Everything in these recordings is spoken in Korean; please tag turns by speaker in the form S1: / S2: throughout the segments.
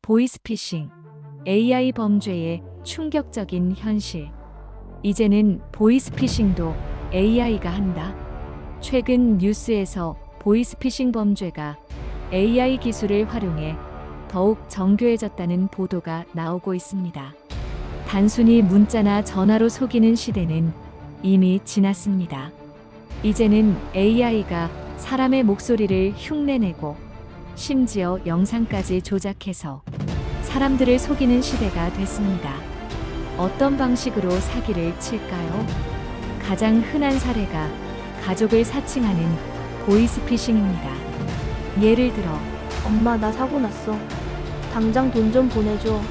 S1: 보이스피싱, AI 범죄의 충격적인 현실. 이제는 보이스피싱도 AI가 한다. 최근 뉴스에서 보이스피싱 범죄가 AI 기술을 활용해 더욱 정교해졌다는 보도가 나오고 있습니다. 단순히 문자나 전화로 속이는 시대는 이미 지났습니다. 이제는 AI가 사람의 목소리를 흉내내고 심지어 영상까지 조작해서 사람들을 속이는 시대가 됐습니다. 어떤 방식으로 사기를 칠까요? 가장 흔한 사례가 가족을 사칭하는 보이스피싱입니다. 예를 들어,
S2: 엄마, 나 사고 났어. 당장 돈 좀 보내줘.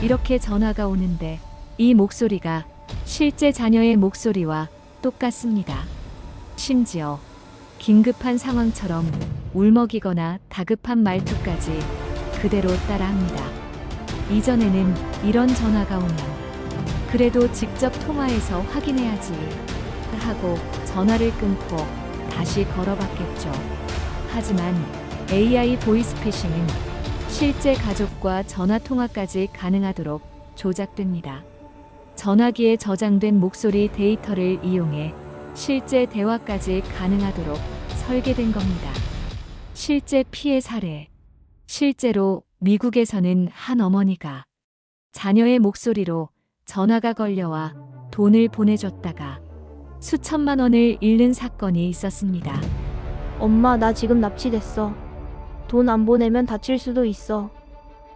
S1: 이렇게 전화가 오는데 이 목소리가 실제 자녀의 목소리와 똑같습니다. 심지어 긴급한 상황처럼 울먹이거나 다급한 말투까지 그대로 따라합니다. 이전에는 이런 전화가 오면 그래도 직접 통화해서 확인해야지 하고 전화를 끊고 다시 걸어봤겠죠. 하지만 AI 보이스피싱은 실제 가족과 전화 통화까지 가능하도록 조작됩니다. 전화기에 저장된 목소리 데이터를 이용해 실제 대화까지 가능하도록 설계된 겁니다. 실제 피해 사례. 실제로 미국에서는 한 어머니가 자녀의 목소리로 전화가 걸려와 돈을 보내줬다가 수천만 원을 잃는 사건이 있었습니다.
S2: 엄마, 나 지금 납치됐어. 돈 안 보내면 다칠 수도 있어.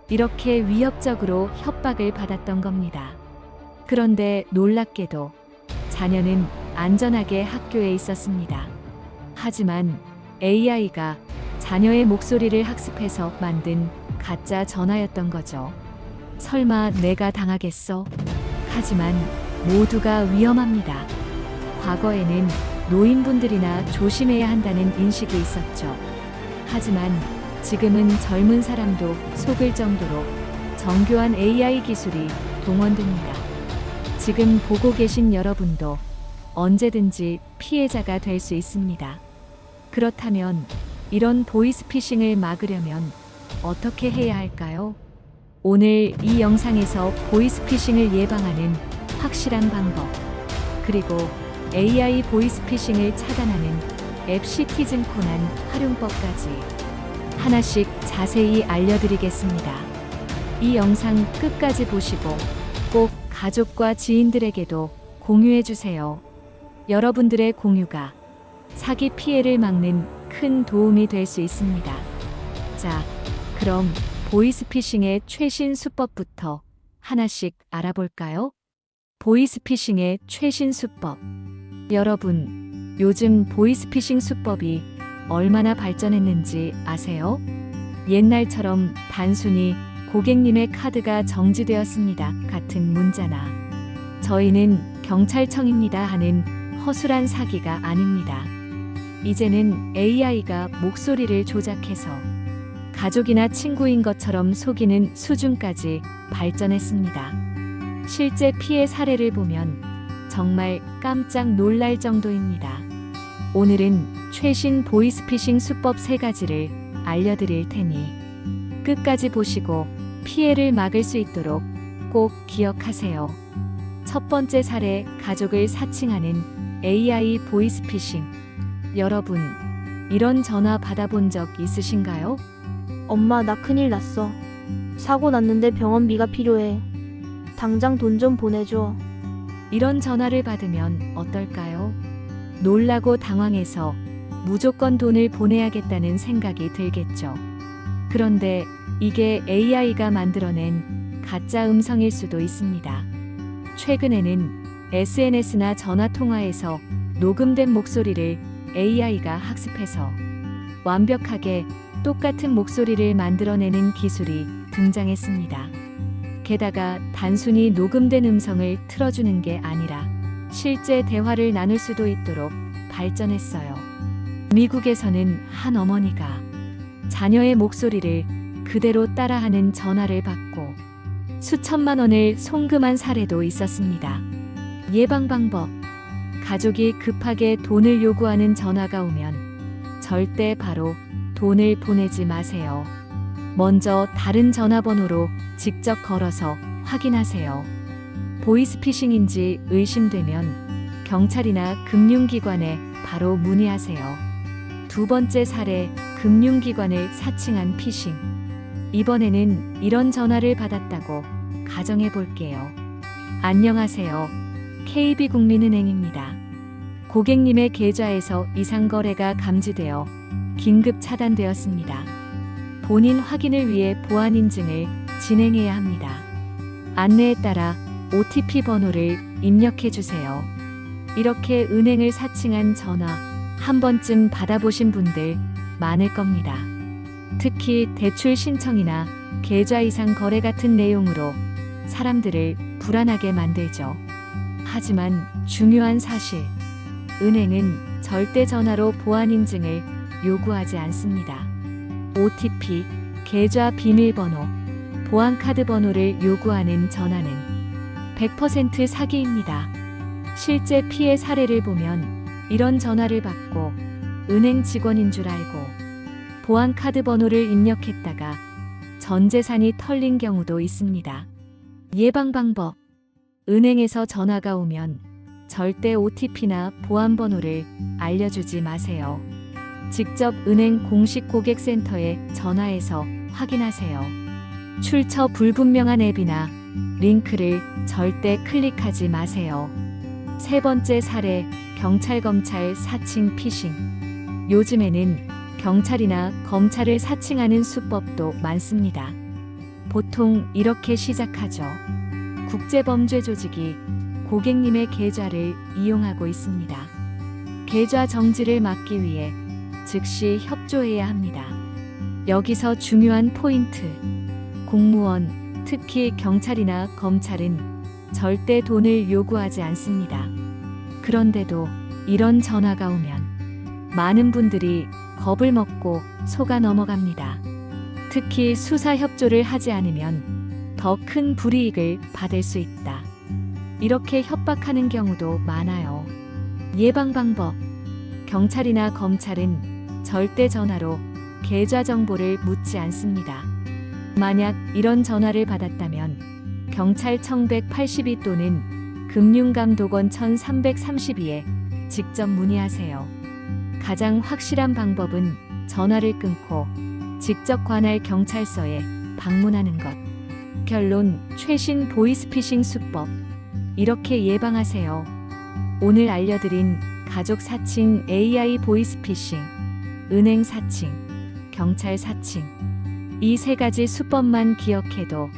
S1: 이렇게 위협적으로 협박을 받았던 겁니다. 그런데 놀랍게도 자녀는 안전하게 학교에 있었습니다. 하지만 AI가 자녀의 목소리를 학습해서 만든 가짜 전화였던 거죠. 설마 내가 당하겠어? 하지만 모두가 위험합니다. 과거에는 노인분들이나 조심해야 한다는 인식이 있었죠. 하지만 지금은 젊은 사람도 속을 정도로 정교한 AI 기술이 동원됩니다. 지금 보고 계신 여러분도 언제든지 피해자가 될 수 있습니다. 그렇다면 이런 보이스피싱을 막으려면 어떻게 해야 할까요? 오늘 이 영상에서 보이스피싱을 예방하는 확실한 방법, 그리고 AI 보이스피싱을 차단하는 앱 시티즌 코난 활용법까지 하나씩 자세히 알려드리겠습니다. 이 영상 끝까지 보시고 꼭 가족과 지인들에게도 공유해주세요. 여러분들의 공유가 사기 피해를 막는 큰 도움이 될 수 있습니다. 자, 그럼 보이스피싱의 최신 수법부터 하나씩 알아볼까요? 보이스피싱의 최신 수법. 여러분, 요즘 보이스피싱 수법이 얼마나 발전했는지 아세요? 옛날처럼 단순히 고객님의 카드가 정지되었습니다 같은 문자나 저희는 경찰청입니다 하는 허술한 사기가 아닙니다. 이제는 AI가 목소리를 조작해서 가족이나 친구인 것처럼 속이는 수준까지 발전했습니다. 실제 피해 사례를 보면 정말 깜짝 놀랄 정도입니다. 오늘은 최신 보이스피싱 수법 3가지를 알려드릴 테니 끝까지 보시고 피해를 막을 수 있도록 꼭 기억하세요. 첫 번째 사례, 가족을 사칭하는 AI 보이스피싱. 여러분, 이런 전화 받아본 적 있으신가요?
S2: 엄마, 나 큰일 났어. 사고 났는데 병원비가 필요해. 당장 돈 좀 보내줘.
S1: 이런 전화를 받으면 어떨까요? 놀라고 당황해서 무조건 돈을 보내야겠다는 생각이 들겠죠. 그런데 이게 AI가 만들어낸 가짜 음성일 수도 있습니다. 최근에는 SNS나 전화통화에서 녹음된 목소리를 AI가 학습해서 완벽하게 똑같은 목소리를 만들어내는 기술이 등장했습니다. 게다가 단순히 녹음된 음성을 틀어주는 게 아니라 실제 대화를 나눌 수도 있도록 발전했어요. 미국에서는 한 어머니가 자녀의 목소리를 그대로 따라하는 전화를 받고 수천만 원을 송금한 사례도 있었습니다. 예방 방법. 가족이 급하게 돈을 요구하는 전화가 오면 절대 바로 돈을 보내지 마세요. 먼저 다른 전화번호로 직접 걸어서 확인하세요. 보이스피싱인지 의심되면 경찰이나 금융기관에 바로 문의하세요. 두 번째 사례, 금융기관을 사칭한 피싱. 이번에는 이런 전화를 받았다고 가정해 볼게요. 안녕하세요. KB국민은행입니다. 고객님의 계좌에서 이상 거래가 감지되어 긴급 차단되었습니다. 본인 확인을 위해 보안 인증을 진행해야 합니다. 안내에 따라 OTP 번호를 입력해 주세요. 이렇게 은행을 사칭한 전화 한 번쯤 받아보신 분들 많을 겁니다. 특히 대출 신청이나 계좌 이상 거래 같은 내용으로 사람들을 불안하게 만들죠. 하지만 중요한 사실, 은행은 절대 전화로 보안 인증을 요구하지 않습니다. OTP, 계좌 비밀번호, 보안카드 번호를 요구하는 전화는 100% 사기입니다. 실제 피해 사례를 보면 이런 전화를 받고 은행 직원인 줄 알고 보안카드 번호를 입력했다가 전 재산이 털린 경우도 있습니다. 예방 방법. 은행에서 전화가 오면 절대 OTP나 보안번호를 알려주지 마세요. 직접 은행 공식 고객센터에 전화해서 확인하세요. 출처 불분명한 앱이나 링크를 절대 클릭하지 마세요. 세 번째 사례, 경찰 검찰 사칭 피싱. 요즘에는 경찰이나 검찰을 사칭하는 수법도 많습니다. 보통 이렇게 시작하죠. 국제범죄 조직이 고객님의 계좌를 이용하고 있습니다. 계좌 정지를 막기 위해 즉시 협조해야 합니다. 여기서 중요한 포인트. 공무원, 특히 경찰이나 검찰은 절대 돈을 요구하지 않습니다. 그런데도 이런 전화가 오면 많은 분들이 겁을 먹고 속아 넘어갑니다. 특히 수사 협조를 하지 않으면 더 큰 불이익을 받을 수 있다. 이렇게 협박하는 경우도 많아요. 예방 방법. 경찰이나 검찰은 절대 전화로 계좌 정보를 묻지 않습니다. 만약 이런 전화를 받았다면 경찰청 182 또는 금융감독원 1332에 직접 문의하세요. 가장 확실한 방법은 전화를 끊고 직접 관할 경찰서에 방문하는 것. 결론, 최신 보이스피싱 수법. 이렇게 예방하세요. 오늘 알려드린 가족 사칭 AI 보이스피싱, 은행 사칭, 경찰 사칭. 이 세 가지 수법만 기억해도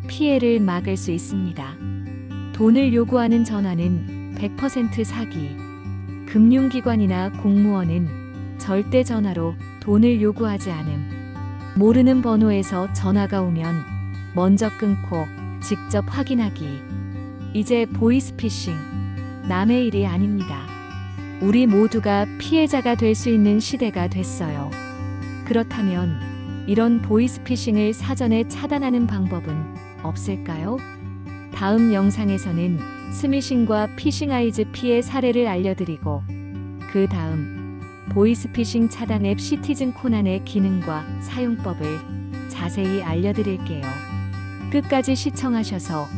S1: 피해를 막을 수 있습니다. 돈을 요구하는 전화는 100% 사기. 금융기관이나 공무원은 절대 전화로 돈을 요구하지 않음. 모르는 번호에서 전화가 오면 먼저 끊고 직접 확인하기. 이제 보이스피싱, 남의 일이 아닙니다. 우리 모두가 피해자가 될 수 있는 시대가 됐어요. 그렇다면 이런 보이스피싱을 사전에 차단하는 방법은 없을까요? 다음 영상에서는 스미싱과 피싱아이즈 피해 사례를 알려드리고 그 다음 보이스피싱 차단 앱 시티즌 코난의 기능과 사용법을 자세히 알려드릴게요. 끝까지 시청하셔서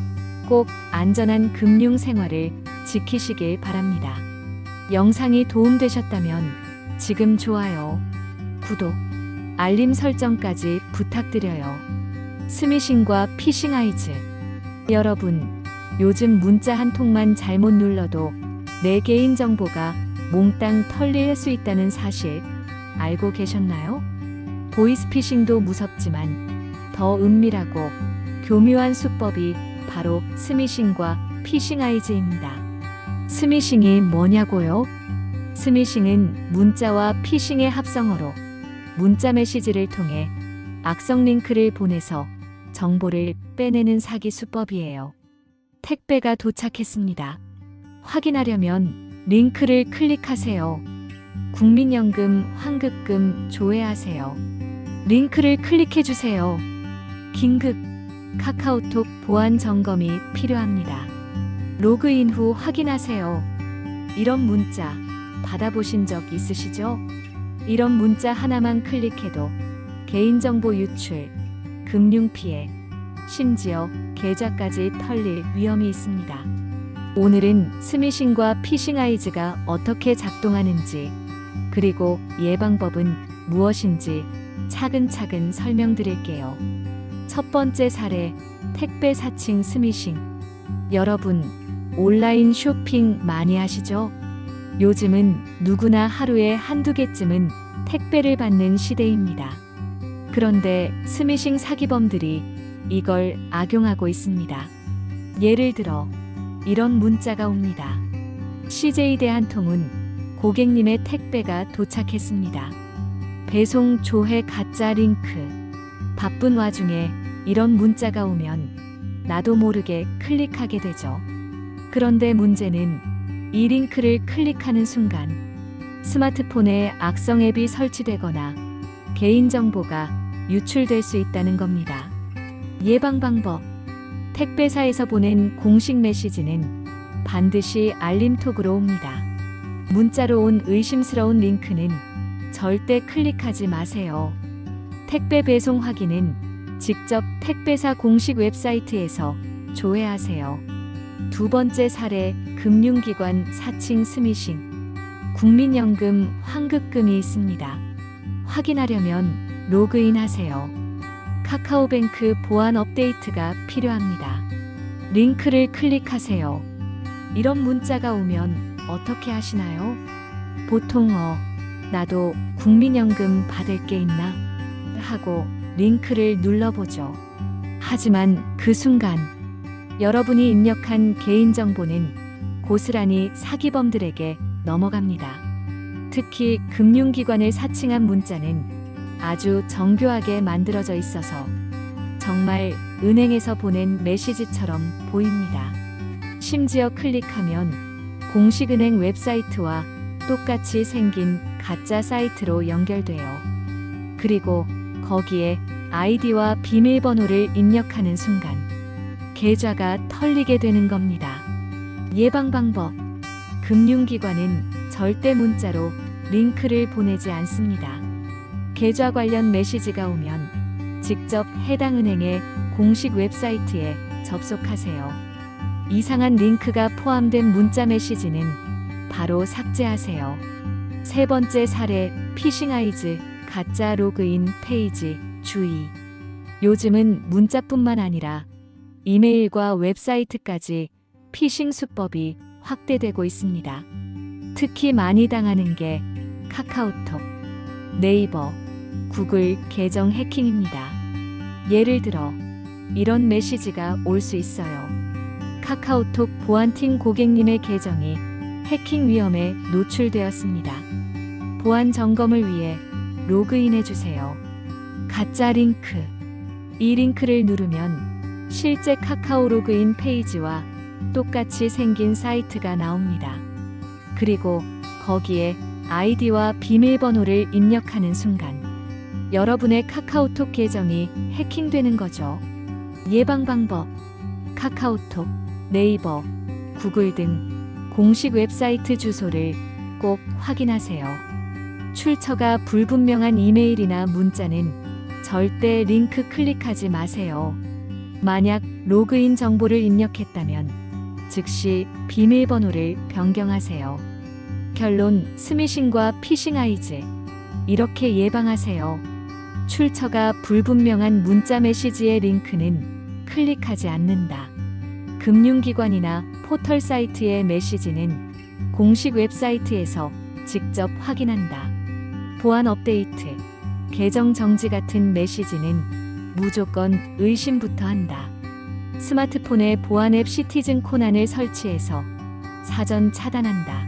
S1: 꼭 안전한 금융 생활을 지키시길 바랍니다. 영상이 도움되셨다면 지금 좋아요, 구독, 알림 설정까지 부탁드려요. 스미싱과 피싱아이즈. 여러분, 요즘 문자 한 통만 잘못 눌러도 내 개인정보가 몽땅 털릴 수 있다는 사실 알고 계셨나요? 보이스피싱도 무섭지만 더 은밀하고 교묘한 수법이 바로 스미싱과 피싱아이즈입니다. 스미싱이 뭐냐고요? 스미싱은 문자와 피싱의 합성어로 문자 메시지를 통해 악성 링크를 보내서 정보를 빼내는 사기 수법이에요. 택배가 도착했습니다. 확인하려면 링크를 클릭하세요. 국민연금, 환급금 조회하세요. 링크를 클릭해주세요. 긴급 카카오톡 보안 점검이 필요합니다. 로그인 후 확인하세요. 이런 문자 받아보신 적 있으시죠? 이런 문자 하나만 클릭해도 개인정보 유출, 금융 피해, 심지어 계좌까지 털릴 위험이 있습니다. 오늘은 스미싱과 피싱 아이즈가 어떻게 작동하는지, 그리고 예방법은 무엇인지 차근차근 설명드릴게요. 첫 번째 사례, 택배 사칭 스미싱. 여러분, 온라인 쇼핑 많이 하시죠? 요즘은 누구나 하루에 한두 개쯤은 택배를 받는 시대입니다. 그런데 스미싱 사기범들이 이걸 악용하고 있습니다. 예를 들어 이런 문자가 옵니다. CJ대 한 통은 고객님의 택배가 도착했습니다. 배송 조회 가짜 링크. 바쁜 와중에 이런 문자가 오면 나도 모르게 클릭하게 되죠. 그런데 문제는 이 링크를 클릭하는 순간 스마트폰에 악성 앱이 설치되거나 개인정보가 유출될 수 있다는 겁니다. 예방 방법. 택배사에서 보낸 공식 메시지는 반드시 알림톡으로 옵니다. 문자로 온 의심스러운 링크는 절대 클릭하지 마세요. 택배 배송 확인은 직접 택배사 공식 웹사이트에서 조회하세요. 두 번째 사례, 금융기관 사칭 스미싱. 국민연금 환급금이 있습니다. 확인하려면 로그인 하세요. 카카오뱅크 보안 업데이트가 필요합니다. 링크를 클릭하세요. 이런 문자가 오면 어떻게 하시나요? 보통 나도 국민연금 받을 게 있나? 하고 링크를 눌러보죠. 하지만 그 순간 여러분이 입력한 개인정보는 고스란히 사기범들에게 넘어갑니다. 특히 금융기관을 사칭한 문자는 아주 정교하게 만들어져 있어서 정말 은행에서 보낸 메시지처럼 보입니다. 심지어 클릭하면 공식 은행 웹사이트와 똑같이 생긴 가짜 사이트로 연결돼요. 그리고 거기에 아이디와 비밀번호를 입력하는 순간 계좌가 털리게 되는 겁니다. 예방 방법. 금융기관은 절대 문자로 링크를 보내지 않습니다. 계좌 관련 메시지가 오면 직접 해당 은행의 공식 웹사이트에 접속하세요. 이상한 링크가 포함된 문자 메시지는 바로 삭제하세요. 세 번째 사례, 피싱 아이즈 가짜 로그인 페이지 주의. 요즘은 문자뿐만 아니라 이메일과 웹사이트까지 피싱 수법이 확대되고 있습니다. 특히 많이 당하는 게 카카오톡, 네이버, 구글 계정 해킹입니다. 예를 들어 이런 메시지가 올 수 있어요. 카카오톡 보안팀 고객님의 계정이 해킹 위험에 노출되었습니다. 보안 점검을 위해 로그인해 주세요. 가짜 링크. 이 링크를 누르면 실제 카카오 로그인 페이지와 똑같이 생긴 사이트가 나옵니다. 그리고 거기에 아이디와 비밀번호를 입력하는 순간 여러분의 카카오톡 계정이 해킹되는 거죠. 예방 방법. 카카오톡, 네이버, 구글 등 공식 웹사이트 주소를 꼭 확인하세요. 출처가 불분명한 이메일이나 문자는 절대 링크 클릭하지 마세요. 만약 로그인 정보를 입력했다면 즉시 비밀번호를 변경하세요. 결론, 스미싱과 피싱 아이즈. 이렇게 예방하세요. 출처가 불분명한 문자 메시지의 링크는 클릭하지 않는다. 금융기관이나 포털 사이트의 메시지는 공식 웹사이트에서 직접 확인한다. 보안 업데이트, 계정 정지 같은 메시지는 무조건 의심부터 한다. 스마트폰에 보안 앱 시티즌 코난을 설치해서 사전 차단한다.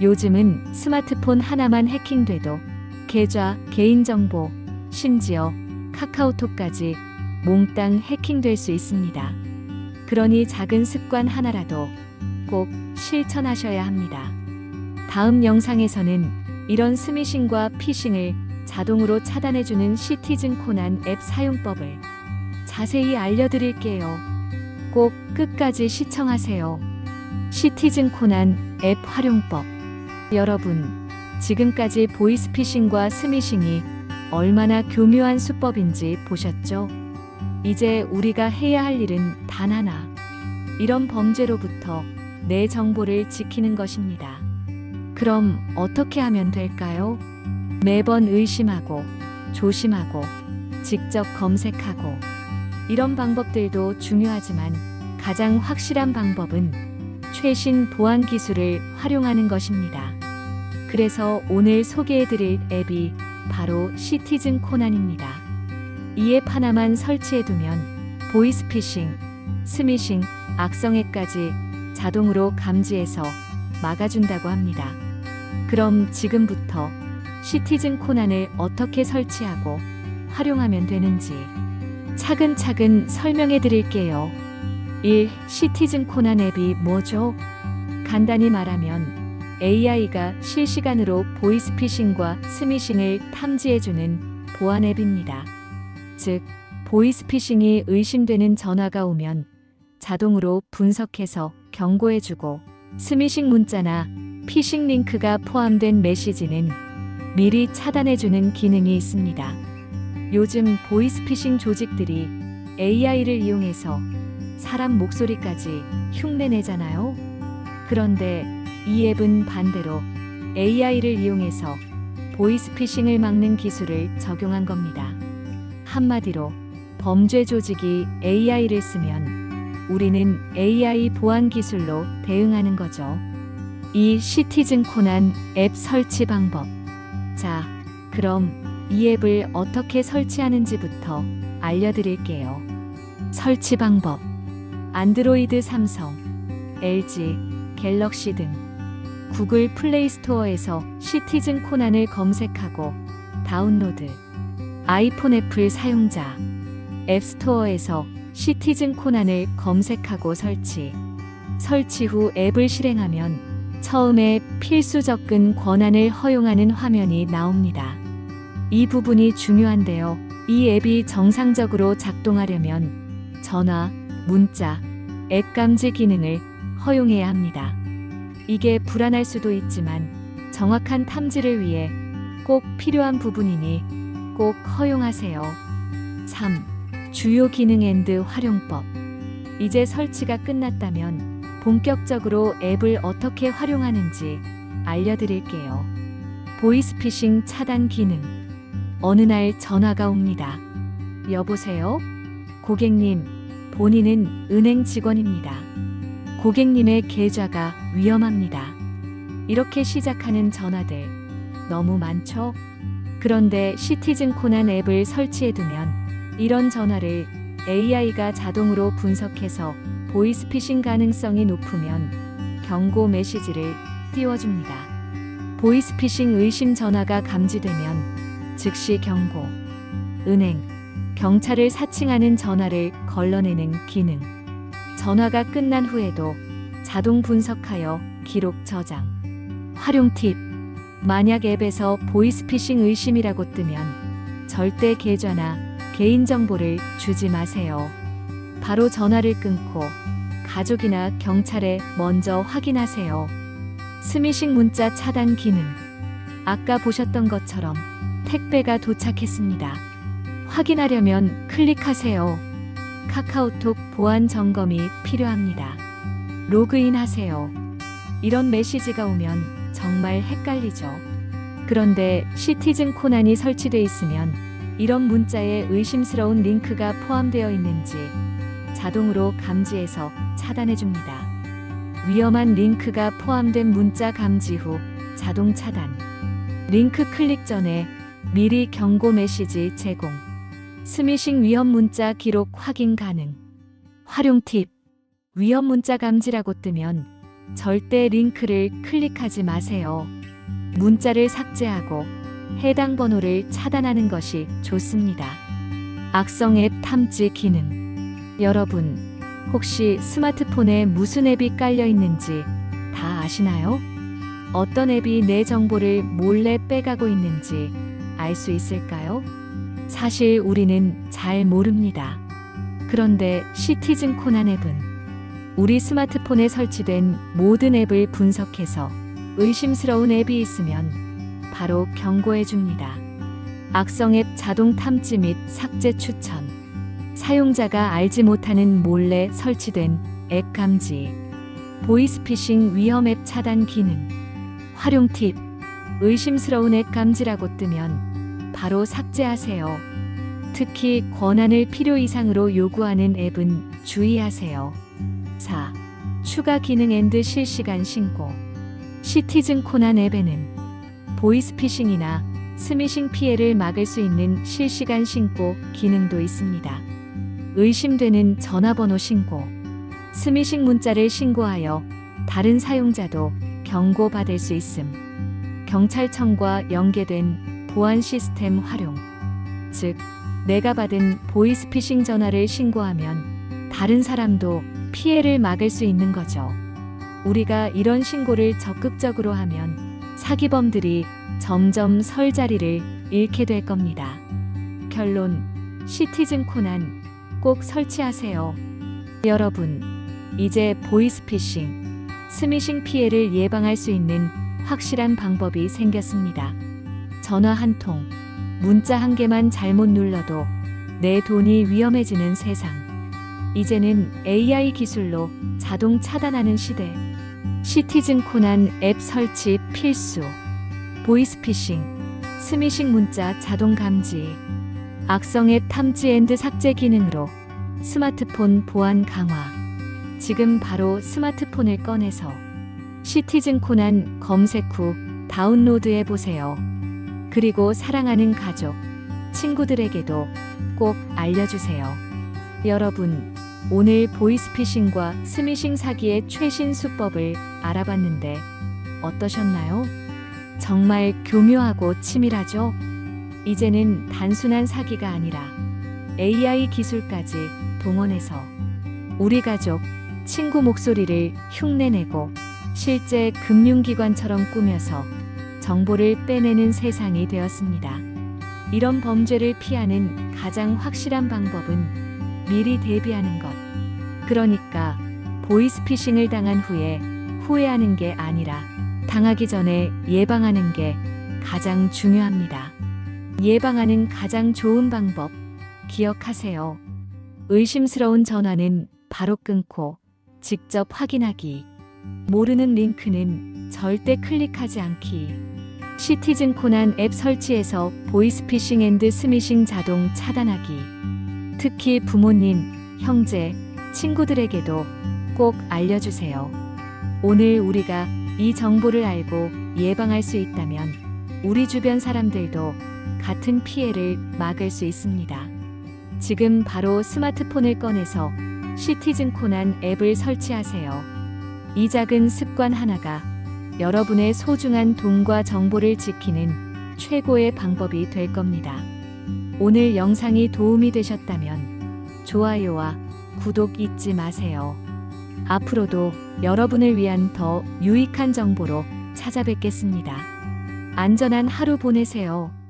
S1: 요즘은 스마트폰 하나만 해킹돼도 계좌, 개인정보, 심지어 카카오톡까지 몽땅 해킹될 수 있습니다. 그러니 작은 습관 하나라도 꼭 실천하셔야 합니다. 다음 영상에서는 이런 스미싱과 피싱을 자동으로 차단해주는 시티즌 코난 앱 사용법을 자세히 알려드릴게요. 꼭 끝까지 시청하세요. 시티즌 코난 앱 활용법. 여러분, 지금까지 보이스피싱과 스미싱이 얼마나 교묘한 수법인지 보셨죠? 이제 우리가 해야 할 일은 단 하나. 이런 범죄로부터 내 정보를 지키는 것입니다. 그럼 어떻게 하면 될까요? 매번 의심하고, 조심하고, 직접 검색하고. 이런 방법들도 중요하지만 가장 확실한 방법은 최신 보안 기술을 활용하는 것입니다. 그래서 오늘 소개해드릴 앱이 바로 시티즌 코난입니다. 이 앱 하나만 설치해두면 보이스피싱, 스미싱, 악성 앱까지 자동으로 감지해서 막아준다고 합니다. 그럼 지금부터 시티즌 코난을 어떻게 설치하고 활용하면 되는지 차근차근 설명해 드릴게요. 1. 시티즌 코난 앱이 뭐죠? 간단히 말하면 AI가 실시간으로 보이스피싱과 스미싱을 탐지해주는 보안 앱입니다. 즉, 보이스피싱이 의심되는 전화가 오면 자동으로 분석해서 경고해주고, 스미싱 문자나 피싱 링크가 포함된 메시지는 미리 차단해주는 기능이 있습니다. 요즘 보이스피싱 조직들이 AI를 이용해서 사람 목소리까지 흉내내잖아요. 그런데 이 앱은 반대로 AI를 이용해서 보이스피싱을 막는 기술을 적용한 겁니다. 한마디로 범죄 조직이 AI를 쓰면 우리는 AI 보안 기술로 대응하는 거죠. 이 시티즌 코난 앱 설치 방법. 자, 그럼 이 앱을 어떻게 설치하는지부터 알려드릴게요. 설치 방법. 안드로이드, 삼성, LG, 갤럭시 등 구글 플레이 스토어에서 시티즌 코난을 검색하고 다운로드. 아이폰, 애플 사용자 앱스토어에서 시티즌 코난을 검색하고 설치. 설치 후 앱을 실행하면 처음에 필수 접근 권한을 허용하는 화면이 나옵니다. 이 부분이 중요한데요. 이 앱이 정상적으로 작동하려면 전화, 문자, 앱 감지 기능을 허용해야 합니다. 이게 불안할 수도 있지만 정확한 탐지를 위해 꼭 필요한 부분이니 꼭 허용하세요. 3. 주요 기능 앤드 활용법. 이제 설치가 끝났다면 본격적으로 앱을 어떻게 활용하는지 알려드릴게요. 보이스피싱 차단 기능. 어느 날 전화가 옵니다. 여보세요? 고객님, 본인은 은행 직원입니다. 고객님의 계좌가 위험합니다. 이렇게 시작하는 전화들 너무 많죠? 그런데 시티즌 코난 앱을 설치해두면 이런 전화를 AI가 자동으로 분석해서 보이스피싱 가능성이 높으면 경고 메시지를 띄워줍니다. 보이스피싱 의심 전화가 감지되면 즉시 경고, 은행, 경찰을 사칭하는 전화를 걸러내는 기능. 전화가 끝난 후에도 자동 분석하여 기록 저장. 활용 팁. 만약 앱에서 보이스피싱 의심이라고 뜨면 절대 계좌나 개인정보를 주지 마세요. 바로 전화를 끊고 가족이나 경찰에 먼저 확인하세요. 스미싱 문자 차단 기능. 아까 보셨던 것처럼 택배가 도착했습니다. 확인하려면 클릭하세요. 카카오톡 보안 점검이 필요합니다. 로그인 하세요. 이런 메시지가 오면 정말 헷갈리죠. 그런데 시티즌 코난이 설치돼 있으면 이런 문자에 의심스러운 링크가 포함되어 있는지 자동으로 감지해서 차단해줍니다. 위험한 링크가 포함된 문자 감지 후 자동 차단. 링크 클릭 전에 미리 경고 메시지 제공. 스미싱 위험 문자 기록 확인 가능. 활용 팁. 위험 문자 감지라고 뜨면 절대 링크를 클릭하지 마세요. 문자를 삭제하고 해당 번호를 차단하는 것이 좋습니다. 악성 앱 탐지 기능. 여러분, 혹시 스마트폰에 무슨 앱이 깔려 있는지 다 아시나요? 어떤 앱이 내 정보를 몰래 빼가고 있는지 알 수 있을까요? 사실 우리는 잘 모릅니다. 그런데 시티즌 코난 앱은 우리 스마트폰에 설치된 모든 앱을 분석해서 의심스러운 앱이 있으면 바로 경고해 줍니다. 악성 앱 자동 탐지 및 삭제 추천. 사용자가 알지 못하는 몰래 설치된 앱 감지, 보이스피싱 위험 앱 차단 기능, 활용 팁, 의심스러운 앱 감지라고 뜨면 바로 삭제하세요. 특히 권한을 필요 이상으로 요구하는 앱은 주의하세요. 4. 추가 기능 앤드 실시간 신고. 시티즌 코난 앱에는 보이스피싱이나 스미싱 피해를 막을 수 있는 실시간 신고 기능도 있습니다. 의심되는 전화번호 신고, 스미싱 문자를 신고하여 다른 사용자도 경고받을 수 있음. 경찰청과 연계된 보안 시스템 활용. 즉, 내가 받은 보이스피싱 전화를 신고하면 다른 사람도 피해를 막을 수 있는 거죠. 우리가 이런 신고를 적극적으로 하면 사기범들이 점점 설 자리를 잃게 될 겁니다. 결론, 시티즌 코난 꼭 설치하세요. 여러분, 이제 보이스피싱, 스미싱 피해를 예방할 수 있는 확실한 방법이 생겼습니다. 전화 한 통, 문자 한 개만 잘못 눌러도 내 돈이 위험해지는 세상. 이제는 AI 기술로 자동 차단하는 시대. 시티즌 코난 앱 설치 필수. 보이스피싱, 스미싱 문자 자동 감지, 악성 앱 탐지 앤드 삭제 기능으로 스마트폰 보안 강화. 지금 바로 스마트폰을 꺼내서 시티즌 코난 검색 후 다운로드해 보세요. 그리고 사랑하는 가족, 친구들에게도 꼭 알려주세요. 여러분, 오늘 보이스피싱과 스미싱 사기의 최신 수법을 알아봤는데 어떠셨나요? 정말 교묘하고 치밀하죠? 이제는 단순한 사기가 아니라 AI 기술까지 동원해서 우리 가족, 친구 목소리를 흉내내고 실제 금융기관처럼 꾸며서 정보를 빼내는 세상이 되었습니다. 이런 범죄를 피하는 가장 확실한 방법은 미리 대비하는 것. 그러니까 보이스피싱을 당한 후에 후회하는 게 아니라 당하기 전에 예방하는 게 가장 중요합니다. 예방하는 가장 좋은 방법 기억하세요. 의심스러운 전화는 바로 끊고 직접 확인하기. 모르는 링크는 절대 클릭하지 않기. 시티즌 코난 앱 설치해서 보이스피싱 앤드 스미싱 자동 차단하기. 특히 부모님, 형제, 친구들에게도 꼭 알려주세요. 오늘 우리가 이 정보를 알고 예방할 수 있다면 우리 주변 사람들도 같은 피해를 막을 수 있습니다. 지금 바로 스마트폰을 꺼내서 시티즌 코난 앱을 설치하세요. 이 작은 습관 하나가 여러분의 소중한 돈과 정보를 지키는 최고의 방법이 될 겁니다. 오늘 영상이 도움이 되셨다면 좋아요와 구독 잊지 마세요. 앞으로도 여러분을 위한 더 유익한 정보로 찾아뵙겠습니다. 안전한 하루 보내세요.